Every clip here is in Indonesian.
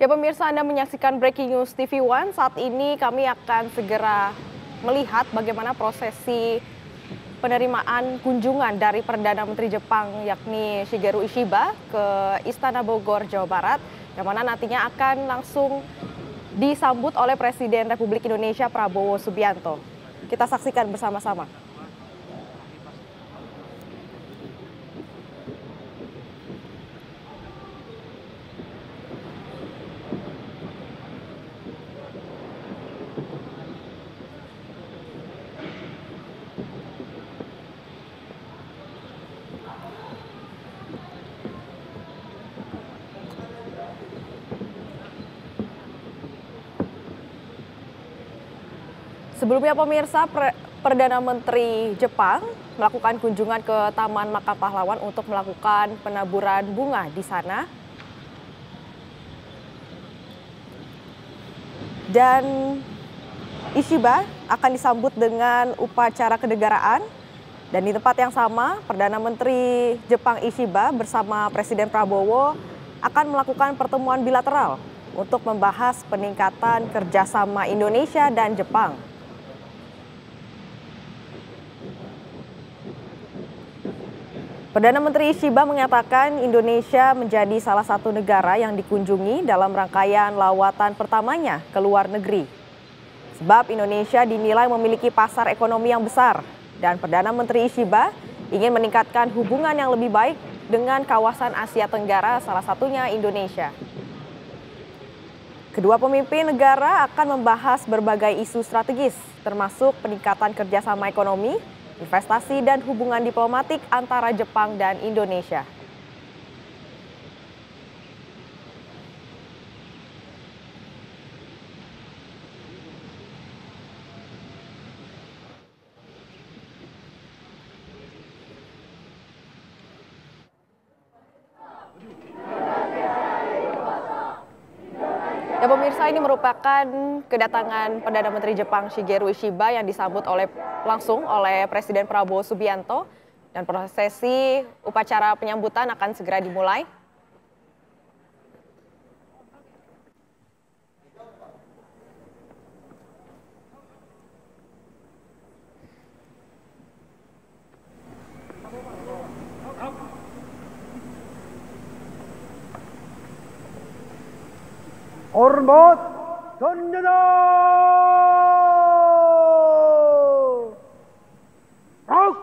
Ya pemirsa, Anda menyaksikan Breaking News TV One. Saat ini kami akan segera melihat bagaimana prosesi penerimaan kunjungan dari Perdana Menteri Jepang yakni Shigeru Ishiba ke Istana Bogor, Jawa Barat, yang mana nantinya akan langsung disambut oleh Presiden Republik Indonesia Prabowo Subianto. Kita saksikan bersama-sama. Sebelumnya pemirsa, Perdana Menteri Jepang melakukan kunjungan ke Taman Makam Pahlawan untuk melakukan penaburan bunga di sana. Dan Ishiba akan disambut dengan upacara kenegaraan. Dan di tempat yang sama, Perdana Menteri Jepang Ishiba bersama Presiden Prabowo akan melakukan pertemuan bilateral untuk membahas peningkatan kerjasama Indonesia dan Jepang. Perdana Menteri Ishiba mengatakan Indonesia menjadi salah satu negara yang dikunjungi dalam rangkaian lawatan pertamanya ke luar negeri. Sebab Indonesia dinilai memiliki pasar ekonomi yang besar dan Perdana Menteri Ishiba ingin meningkatkan hubungan yang lebih baik dengan kawasan Asia Tenggara, salah satunya Indonesia. Kedua pemimpin negara akan membahas berbagai isu strategis, termasuk peningkatan kerjasama ekonomi, investasi dan hubungan diplomatik antara Jepang dan Indonesia. Ya pemirsa, ini merupakan kedatangan Perdana Menteri Jepang Shigeru Ishiba yang disambut langsung oleh Presiden Prabowo Subianto, dan prosesi upacara penyambutan akan segera dimulai. Hormat Senjata! Rock!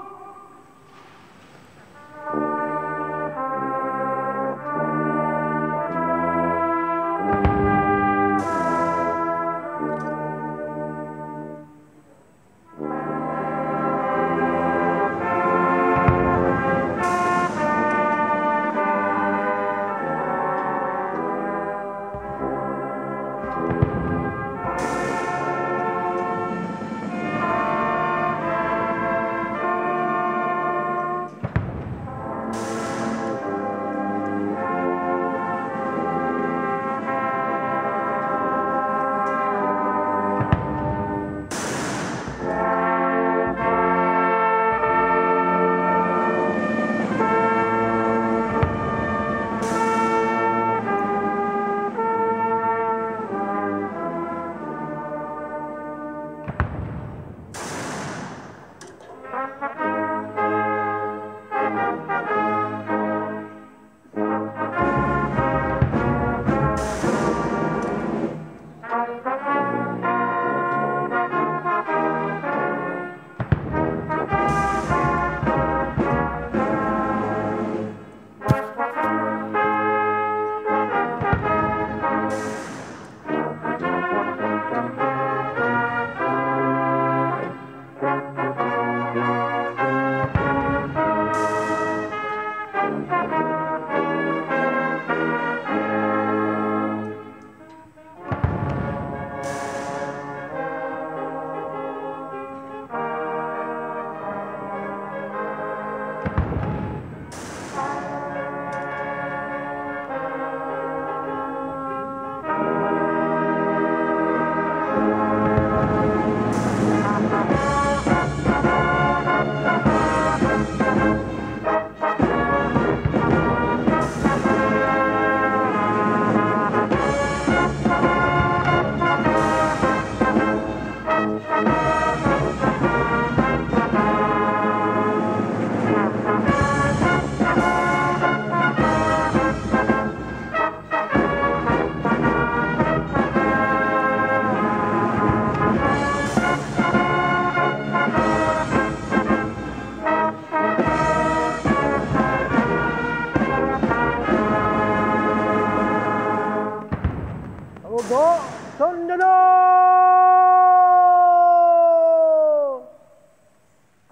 Go 던져라!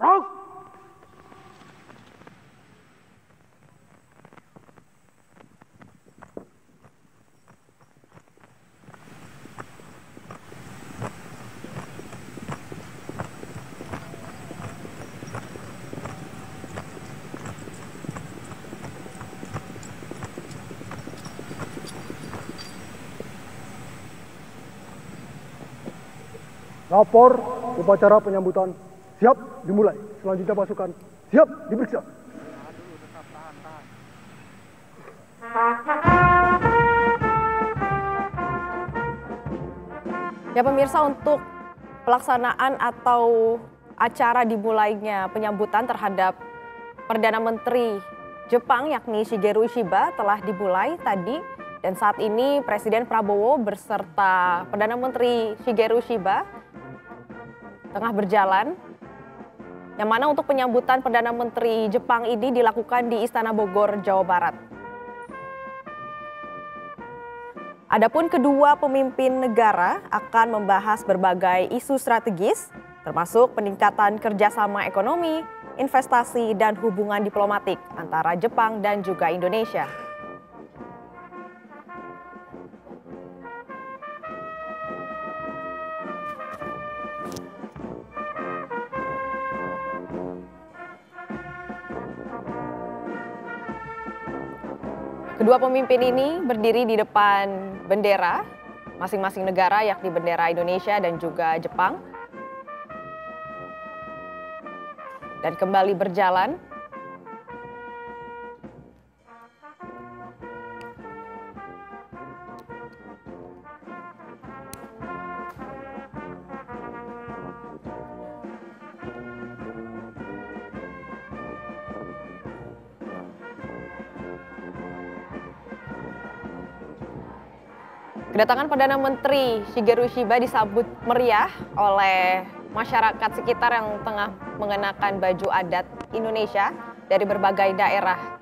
Rock! Lapor upacara penyambutan siap dimulai. Selanjutnya pasukan siap diperiksa. Ya pemirsa, untuk pelaksanaan atau acara dimulainya penyambutan terhadap Perdana Menteri Jepang yakni Shigeru Ishiba telah dimulai tadi, dan saat ini Presiden Prabowo beserta Perdana Menteri Shigeru Ishiba tengah berjalan, yang mana untuk penyambutan Perdana Menteri Jepang ini dilakukan di Istana Bogor, Jawa Barat. Adapun kedua pemimpin negara akan membahas berbagai isu strategis, termasuk peningkatan kerjasama ekonomi, investasi, dan hubungan diplomatik antara Jepang dan juga Indonesia. Kedua pemimpin ini berdiri di depan bendera masing-masing negara, yakni bendera Indonesia dan juga Jepang, dan kembali berjalan. Kedatangan Perdana Menteri Shigeru Ishiba disambut meriah oleh masyarakat sekitar yang tengah mengenakan baju adat Indonesia dari berbagai daerah.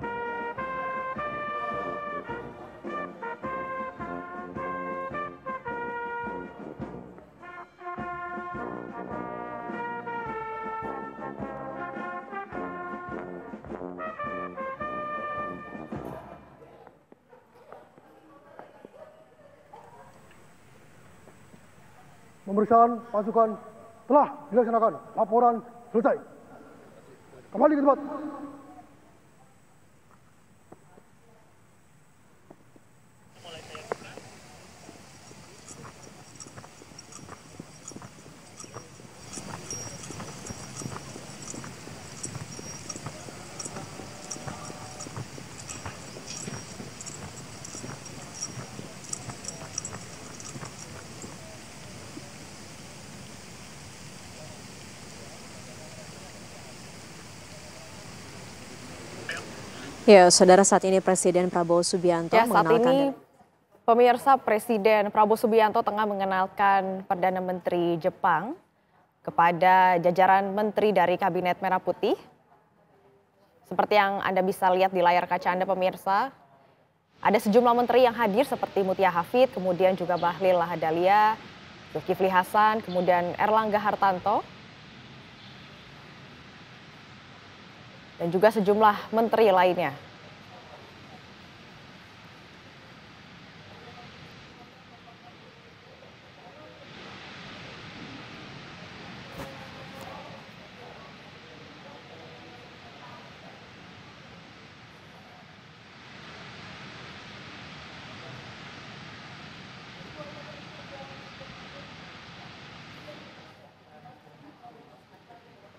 Pemeriksaan pasukan telah dilaksanakan. Laporan selesai. Kembali ke tempat. Ya, saudara, saat ini Presiden Prabowo Subianto mengenalkan pemirsa, Presiden Prabowo Subianto tengah mengenalkan Perdana Menteri Jepang kepada jajaran menteri dari Kabinet Merah Putih. Seperti yang Anda bisa lihat di layar kaca Anda pemirsa, ada sejumlah menteri yang hadir seperti Mutia Hafid, kemudian juga Bahlil Lahadalia, Zulkifli Hasan, kemudian Erlangga Hartarto, dan juga sejumlah menteri lainnya.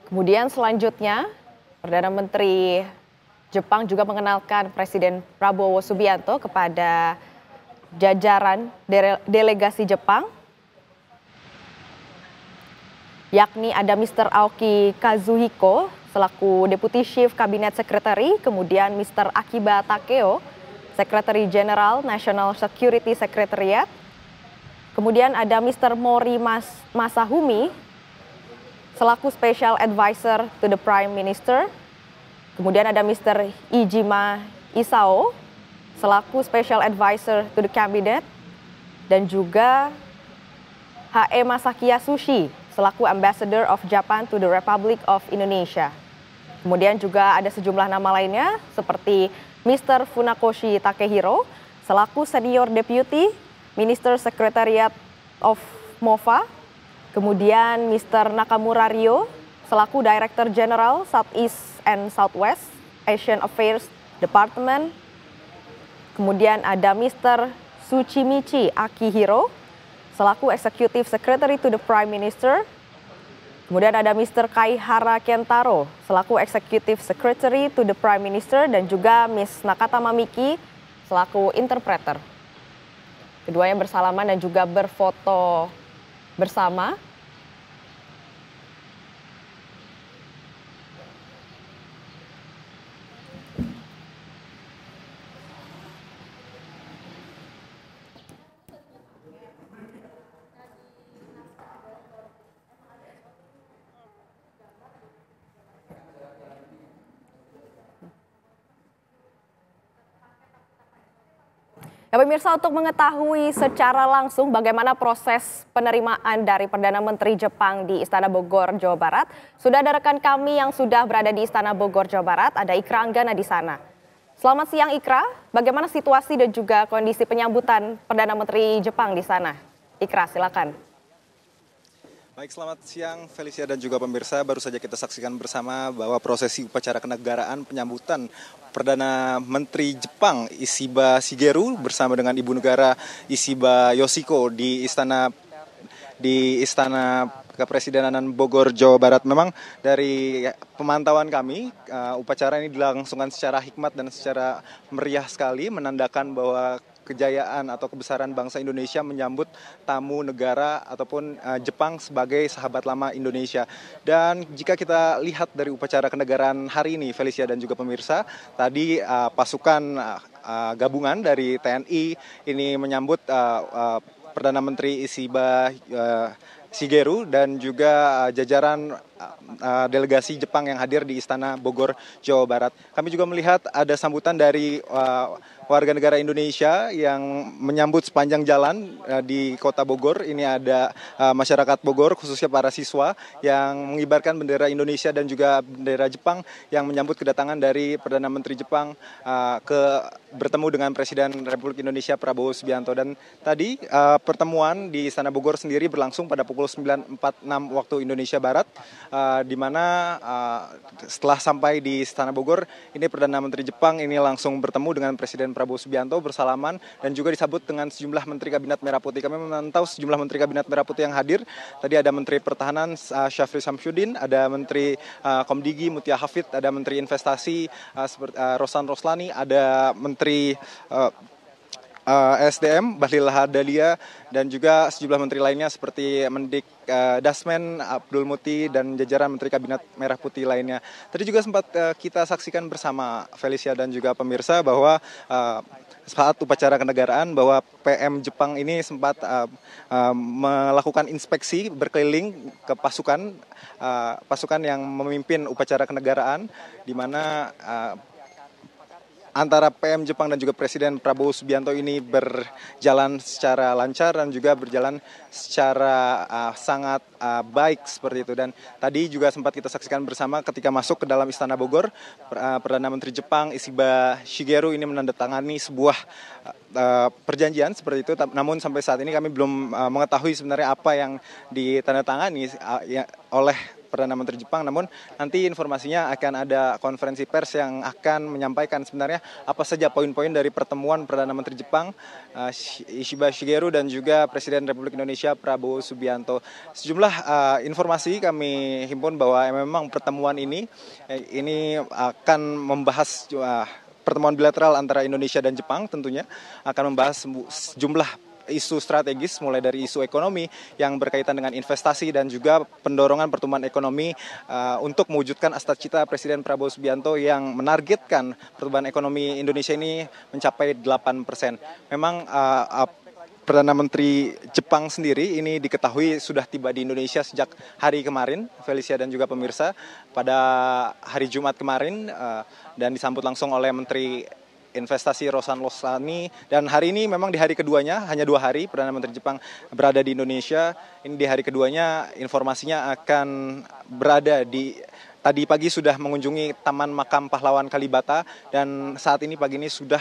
Kemudian selanjutnya, Perdana Menteri Jepang juga mengenalkan Presiden Prabowo Subianto kepada jajaran delegasi Jepang, yakni ada Mr. Aoki Kazuhiko selaku Deputy Chief Cabinet Secretary, kemudian Mr. Akiba Takeo, Secretary General National Security Secretariat, kemudian ada Mr. Mori Masahumi selaku Special Advisor to the Prime Minister. Kemudian ada Mr. Iijima Isao selaku Special Advisor to the Cabinet. dan juga H.E. Masakiya Sushi selaku Ambassador of Japan to the Republic of Indonesia. Kemudian juga ada sejumlah nama lainnya seperti Mr. Funakoshi Takehiro selaku Senior Deputy Minister Secretariat of MOFA. Kemudian Mr. Nakamura Ryo selaku Director General Southeast and Southwest Asian Affairs Department. Kemudian ada Mr. Tsuchimichi Akihiro selaku Executive Secretary to the Prime Minister. Kemudian ada Mr. Kaihara Kentaro selaku Executive Secretary to the Prime Minister dan juga Miss Nakata Mamiki selaku interpreter. Keduanya bersalaman dan juga berfoto bersama. Ya pemirsa, untuk mengetahui secara langsung bagaimana proses penerimaan dari Perdana Menteri Jepang di Istana Bogor, Jawa Barat, sudah ada rekan kami yang sudah berada di Istana Bogor, Jawa Barat, ada Ikra Anggana di sana. Selamat siang Ikra, bagaimana situasi dan juga kondisi penyambutan Perdana Menteri Jepang di sana? Ikra, silakan. Baik, selamat siang Felicia dan juga pemirsa. Baru saja kita saksikan bersama bahwa prosesi upacara kenegaraan penyambutan Perdana Menteri Jepang Ishiba Shigeru bersama dengan Ibu Negara Ishiba Yoshiko di Istana Kepresidenan Bogor, Jawa Barat. Memang dari pemantauan kami, upacara ini dilangsungkan secara hikmat dan secara meriah sekali, menandakan bahwa kejayaan atau kebesaran bangsa Indonesia menyambut tamu negara ataupun Jepang sebagai sahabat lama Indonesia. Dan jika kita lihat dari upacara kenegaraan hari ini, Felicia dan juga pemirsa, tadi pasukan gabungan dari TNI ini menyambut Perdana Menteri Ishiba Shigeru dan juga jajaran delegasi Jepang yang hadir di Istana Bogor, Jawa Barat. Kami juga melihat ada sambutan dari warga negara Indonesia yang menyambut sepanjang jalan di Kota Bogor. Ini ada masyarakat Bogor, khususnya para siswa yang mengibarkan bendera Indonesia dan juga bendera Jepang yang menyambut kedatangan dari Perdana Menteri Jepang bertemu dengan Presiden Republik Indonesia Prabowo Subianto. Dan tadi pertemuan di Istana Bogor sendiri berlangsung pada pukul 9.46 waktu Indonesia Barat, di mana setelah sampai di Istana Bogor, ini Perdana Menteri Jepang ini langsung bertemu dengan Presiden Prabowo Subianto, bersalaman dan juga disambut dengan sejumlah Menteri Kabinet Merah Putih. Kami memantau sejumlah Menteri Kabinet Merah Putih yang hadir. Tadi ada Menteri Pertahanan Syafri Samsudin, ada Menteri Komdigi Mutia Hafid, ada Menteri Investasi Rosan Roslani, ada Menteri SDM Bahlil Lahadalia, dan juga sejumlah menteri lainnya seperti Mendik Dasmen Abdul Muti dan jajaran Menteri Kabinet Merah Putih lainnya. Tadi juga sempat kita saksikan bersama Felicia dan juga pemirsa bahwa saat upacara kenegaraan bahwa PM Jepang ini sempat melakukan inspeksi berkeliling ke pasukan yang memimpin upacara kenegaraan, di mana antara PM Jepang dan juga Presiden Prabowo Subianto ini berjalan secara lancar dan juga berjalan secara sangat baik seperti itu. Dan tadi juga sempat kita saksikan bersama ketika masuk ke dalam Istana Bogor, Perdana Menteri Jepang Ishiba Shigeru ini menandatangani sebuah perjanjian seperti itu. Namun sampai saat ini kami belum mengetahui sebenarnya apa yang ditandatangani oleh Perdana Menteri Jepang, namun nanti informasinya akan ada konferensi pers yang akan menyampaikan sebenarnya apa saja poin-poin dari pertemuan Perdana Menteri Jepang Ishiba Shigeru dan juga Presiden Republik Indonesia Prabowo Subianto. Sejumlah informasi kami himpun bahwa memang pertemuan ini akan membahas pertemuan bilateral antara Indonesia dan Jepang, tentunya akan membahas sejumlah isu strategis, mulai dari isu ekonomi yang berkaitan dengan investasi dan juga pendorongan pertumbuhan ekonomi untuk mewujudkan cita Presiden Prabowo Subianto yang menargetkan pertumbuhan ekonomi Indonesia ini mencapai 8%. Memang Perdana Menteri Jepang sendiri ini diketahui sudah tiba di Indonesia sejak hari kemarin, Felicia dan juga pemirsa, pada hari Jumat kemarin, dan disambut langsung oleh Menteri Investasi Rosan Losani, dan hari ini memang di hari keduanya, hanya 2 hari Perdana Menteri Jepang berada di Indonesia. Ini di hari keduanya informasinya akan berada di tadi pagi sudah mengunjungi Taman Makam Pahlawan Kalibata, dan saat ini pagi ini sudah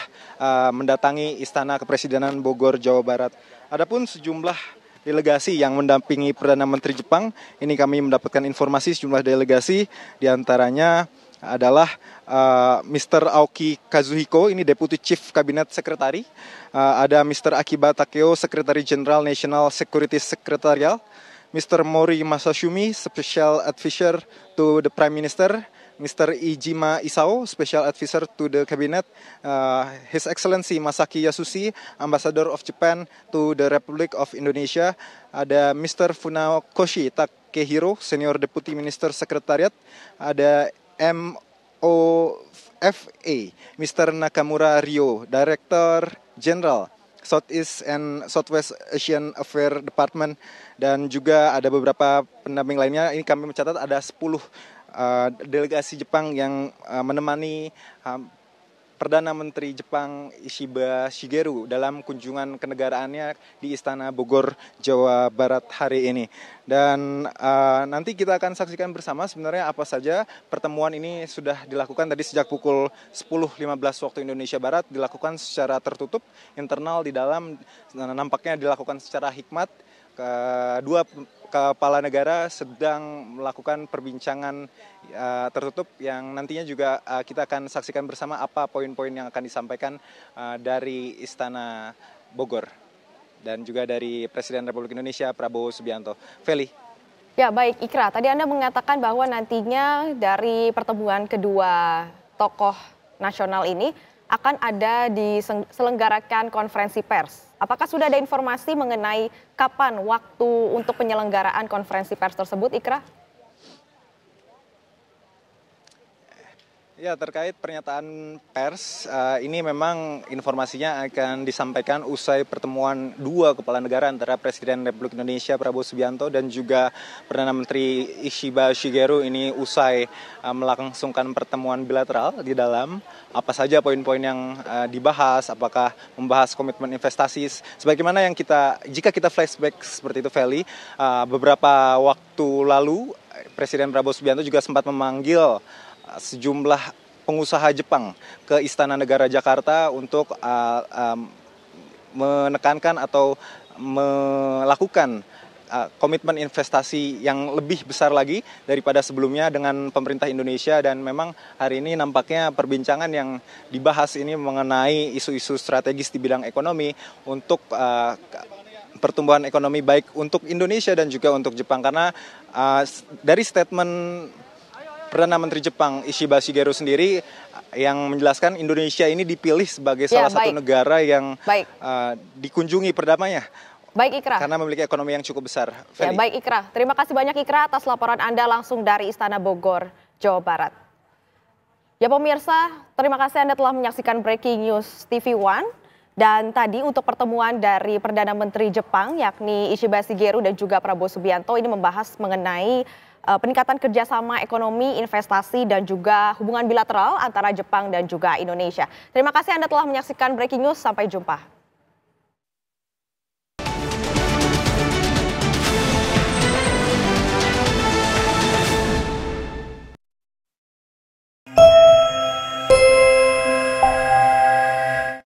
mendatangi Istana Kepresidenan Bogor, Jawa Barat. Adapun sejumlah delegasi yang mendampingi Perdana Menteri Jepang, ini kami mendapatkan informasi sejumlah delegasi, diantaranya adalah Mr. Aoki Kazuhiko, ini Deputy Chief Cabinet Secretary. Ada Mr. Akiba Takeo, Secretary General National Security Secretarial. Mr. Mori Masashumi, Special Advisor to the Prime Minister. Mr. Ijima Isao, Special Advisor to the Cabinet. His Excellency Masaki Yasushi, Ambassador of Japan to the Republic of Indonesia. Ada Mr. Funakoshi Takehiro, Senior Deputy Minister Secretariat. Ada MOFA, Mr. Nakamura Ryo, Director General Southeast and Southwest Asian Affairs Department, dan juga ada beberapa pendamping lainnya. Ini kami mencatat ada 10 delegasi Jepang yang menemani Perdana Menteri Jepang Ishiba Shigeru dalam kunjungan kenegaraannya di Istana Bogor, Jawa Barat hari ini. Dan nanti kita akan saksikan bersama sebenarnya apa saja pertemuan ini sudah dilakukan tadi sejak pukul 10.15 waktu Indonesia Barat, dilakukan secara tertutup, internal di dalam nampaknya dilakukan secara hikmat. Kedua kepala negara sedang melakukan perbincangan tertutup yang nantinya juga kita akan saksikan bersama apa poin-poin yang akan disampaikan dari Istana Bogor dan juga dari Presiden Republik Indonesia Prabowo Subianto. Feli. Ya baik Ikra, tadi Anda mengatakan bahwa nantinya dari pertemuan kedua tokoh nasional ini akan ada diselenggarakan konferensi pers. Apakah sudah ada informasi mengenai kapan waktu untuk penyelenggaraan konferensi pers tersebut, Ikra? Ya, terkait pernyataan pers, ini memang informasinya akan disampaikan usai pertemuan dua kepala negara antara Presiden Republik Indonesia Prabowo Subianto dan juga Perdana Menteri Ishiba Shigeru. Ini usai melangsungkan pertemuan bilateral di dalam apa saja poin-poin yang dibahas, apakah membahas komitmen investasi, sebagaimana yang jika kita flashback seperti itu, Feli, beberapa waktu lalu Presiden Prabowo Subianto juga sempat memanggil sejumlah pengusaha Jepang ke Istana Negara Jakarta untuk menekankan atau melakukan komitmen investasi yang lebih besar lagi daripada sebelumnya dengan pemerintah Indonesia. Dan memang hari ini nampaknya perbincangan yang dibahas ini mengenai isu-isu strategis di bidang ekonomi untuk pertumbuhan ekonomi baik untuk Indonesia dan juga untuk Jepang. Karena dari statement Perdana Menteri Jepang Ishiba Shigeru sendiri yang menjelaskan Indonesia ini dipilih sebagai salah satu negara yang dikunjungi pertamanya. Baik Ikra. Karena memiliki ekonomi yang cukup besar. Ya, baik Ikra. Terima kasih banyak Ikra atas laporan Anda langsung dari Istana Bogor, Jawa Barat. Ya pemirsa, terima kasih Anda telah menyaksikan Breaking News TV One. Dan tadi untuk pertemuan dari Perdana Menteri Jepang yakni Ishiba Shigeru dan juga Prabowo Subianto ini membahas mengenai peningkatan kerjasama ekonomi, investasi, dan juga hubungan bilateral antara Jepang dan juga Indonesia. Terima kasih Anda telah menyaksikan Breaking News. Sampai jumpa.